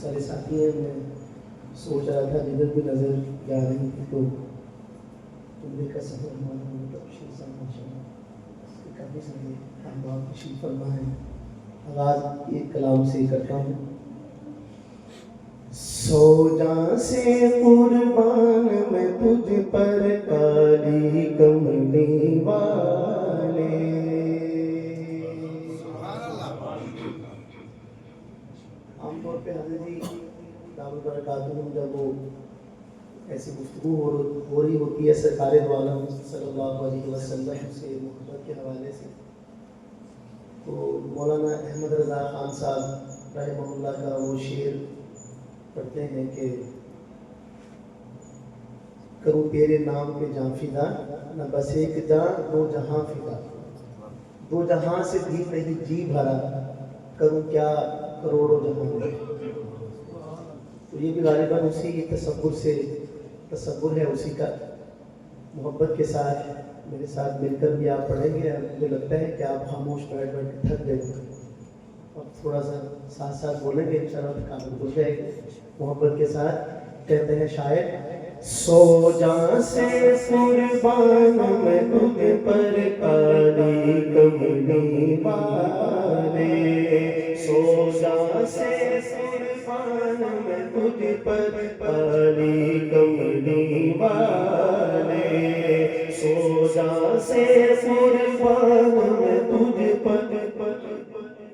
سارے ساتھی ہیں. میں سوچ رہا تھا جدھر بھی نظر جا رہی تھی تو عمرے کا سفر ہمارا تبشیر صاحب ماشاء اللہ اس کے کافی سارے احباب تشریف فرما ہیں. آغاز ایک کلام سے کرتا ہوں. سو جاں سے قربان میں تجھ پر کالی کملی والے. عام طور پہ حضرت جی دعوت برکاتہ جب وہ ایسی گفتگو ہو رہی ہوتی ہے سرکار دو عالم صلی اللہ علیہ وسلم سے محبت کے حوالے سے، تو مولانا احمد رضا خان صاحب رحمہ اللہ کا وہ شعر پڑھتے ہیں کہ کروں تیرے نام پہ جاں فدا، نہ بس ایک جاں دو جہاں فدا، دو جہاں سے بھی نہیں جی بھرا، کروں کیا کروڑوں جہاں میں. تو یہ بھی غالباً اسی تصور ہے اسی کا. محبت کے ساتھ میرے ساتھ مل کر بھی آپ پڑھیں گے. مجھے لگتا ہے کہ آپ خاموش بیٹھ کے تھک گئے، اب تھوڑا سا ساتھ ساتھ بولیں گے انشاءاللہ کام ہو جائے گی. محبت کے ساتھ کہتے ہیں شاعر، سو جاں سے قربان میں تجھ پر کالی کملی والے. سو جاں سے قربان میں تجھ پر کالی کملی والے. سو جاں سے قربان میں تجھ پر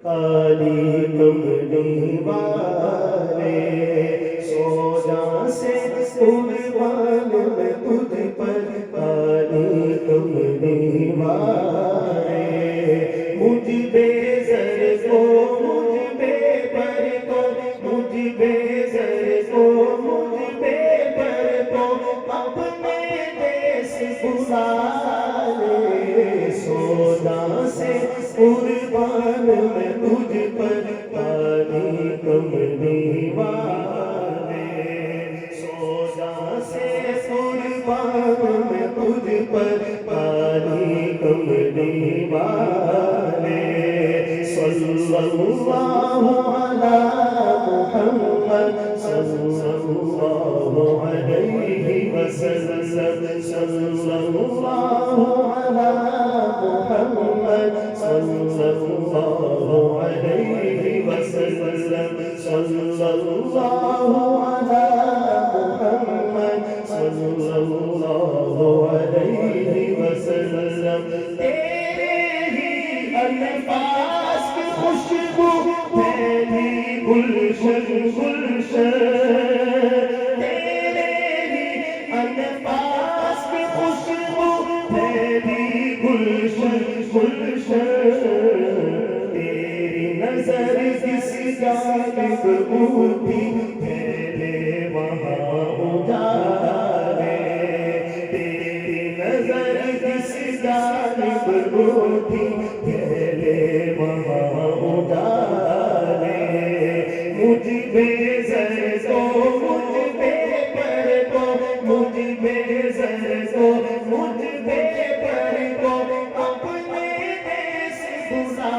کالی کملی والے. سو جاں سے قربان میں تجھ پر کالی کملی والے. مجھ بے زر کو مجھ بے پر کو مجھ بے زر کو مجھ بے پر کو اپنے دیس بلا لے. سو جاں سے قربان میں تجھ پر کالی کملی والے. سو جاں سے قربان میں تجھ پر کالی کملی والے. صلی اللہ علی محمد صلی اللہ علیہ وسلم. صلی اللہ علی محمد صلی اللہ علیہ وسلم. صلی اللہ علی محمد صلی اللہ علیہ وسلم. تیرے ہی الفاظ کی خوشبو پھیلی گلشن گلشن. تیرے ہی الفاظ کی خوشبو پھیلی گلشن گلشن. تیری نظر کس جانب اٹھی پھیلے وہاں اجالے. تیری نظر کس جانب اٹھی پھیلے وہاں اجالے. مجھ بے زر کو مجھ بے پر کو مجھ بے زر کو مجھ بے پر کو اپنے دیس بلا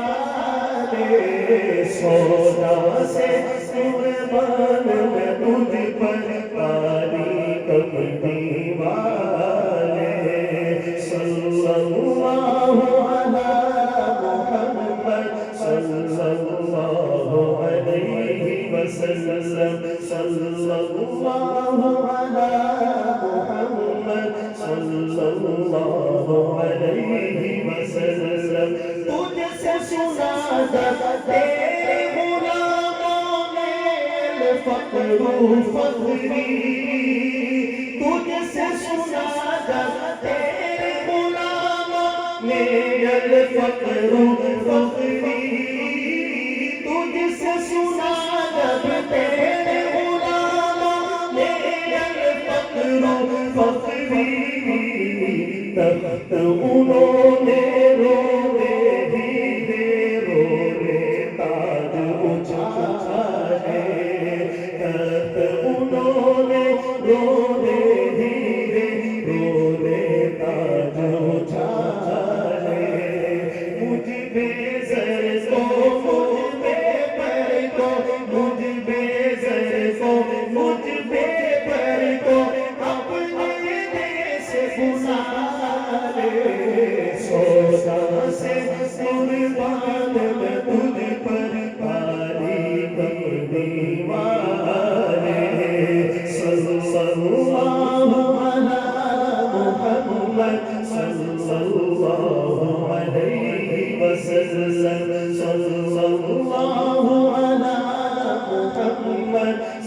لے. سو جاں سے قربان میں تجھ پر کالی کملی والے. صلی اللہ علی محمد صلی اللہ علیہ وسلم. صلی اللہ علی محمد صلی اللہ علیہ وسلم. تجھ سے سنا تھا تیرے غلاموں نے الفقر فخری. تجھ سے سنا تھا تیرے غلاموں نے الفقر فخری. تجھ سے سنا جب تیرے غلاموں نے الفقر فخری. تخت انہوں نے رونے ہیرے رونے تاج اچھالے. تخت انہوں نے رونے ہیرے رونے تاج اچھالے. مجھ بے زر کو مجھ بے پر کو مجھ بے زر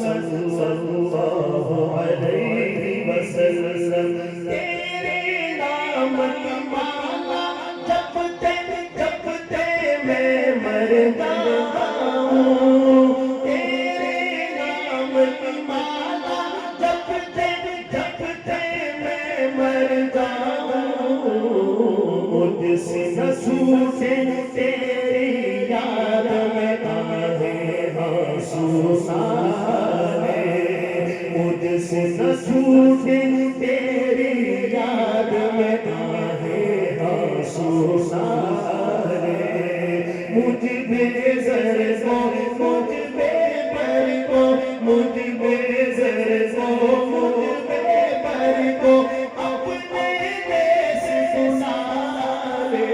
صلی اللہ علیہ وسلم تیرے نام کی مالا جپتے جپتے میں مر جاؤں تیرے نام کی مالا جپتے جپتے میں مر جاؤں مجھ سے نہ چھوٹے تیری یاد میں آئے آنسو سارے مجھ سے نہ چھوٹے تیری یاد میں آئے آنسو سارے مجھ بے زر کو مجھ بے پر کو مجھ بے زر کو مجھ بے پر کو اپنے دیس گزارے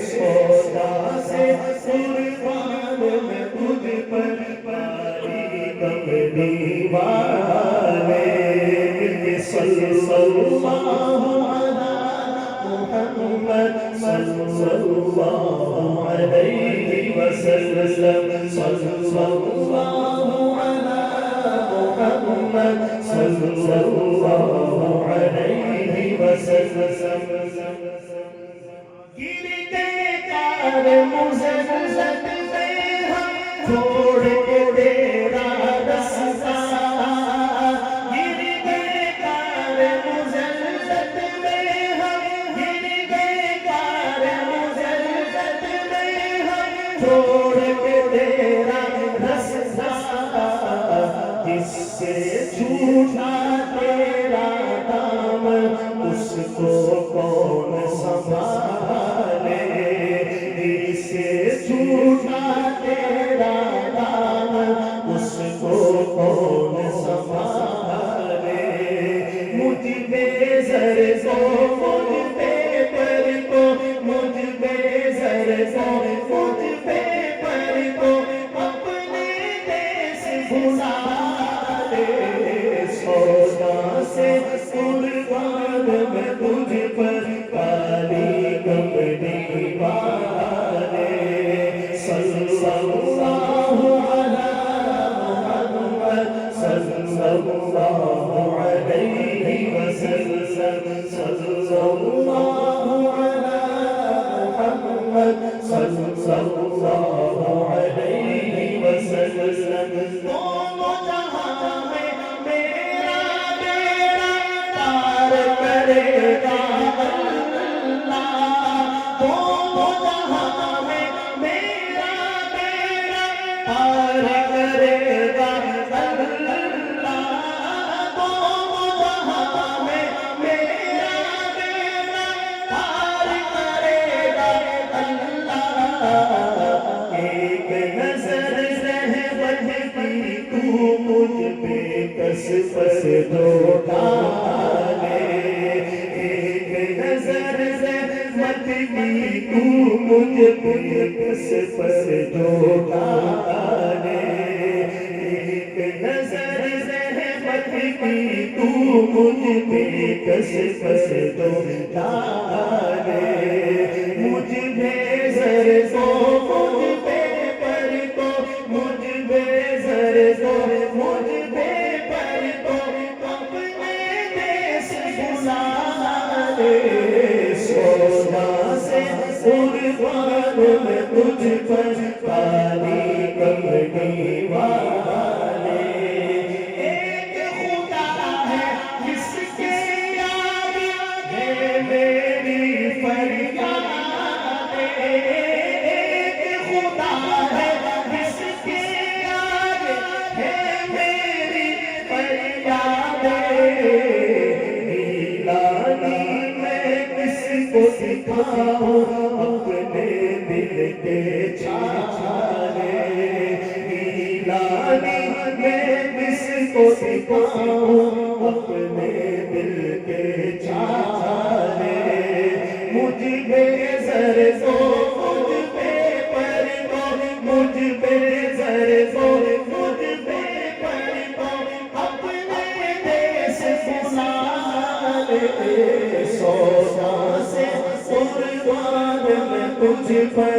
سودا سے قربان میں تجھ پر پاری کملی والے صلی اللہ علی محمد صلی اللہ علیہ وسلم صلی اللہ علی محمد صلی اللہ علیہ وسلم گر گئے کار مزلزل میں ہم چھوڑ کے تیرا رستہ گر گئے کار مزلزل میں ہم گر گئے کار مزلزل میں ہم چھوڑ کے تیرا رستہ جس سے چھوٹا تیرا دامن اس کو کون سنبھالے دل سے چھوٹا تیرا دامن اس کو کون سنبھالے مجھ بے زر کو مجھ بے پر کو مجھ بے زر کو مجھ بے پر کو اپنے دیس بھلا سودا سے قربان میں تجھ پر کالی کملی والے صلی اللہ علی محمد صلی اللہ علیہ وسلم صلی اللہ علی محمد صلی اللہ علیہ وسلم دونوں جہاں میں میرا بیڑا پار کرے گا اللہ دونوں جہاں میں میرا بیڑا پار کرے گا اللہ دونوں جہاں میں میرا بیڑا پار کرے گا اللہ ایک نظر رحمت کی تو مجھ پہ کس پر دو ڈالے ایک نظر رحمت کی تو مجھ پہ کس پر دو ڈالے ایک نظر رحمت کی تو مجھ پہ کس پر دو ڈالے مجھ بے زر کو مجھ بے پر کو مجھ بے زر کو مجھ بے پر کو اپنے دیس بلا لے سودا سے قربان میں تجھ پر کالی کملی والے ایک خدا ہے جس کے آگے ہے میری فریاد ایک خدا ہے جس کے آگے ہے میری فریاد نیلانی میں کس کو دکھاؤں اپنے دل کے چھالے نیلانی میں کس کو دکھاؤں اپنے دل کے چھالے مجھ بے زر کو مجھ بے پر کو مجھ بے زر کو مجھ بے پر کو اپنے دیس بلا لے سودا سے قربان میں تجھ پر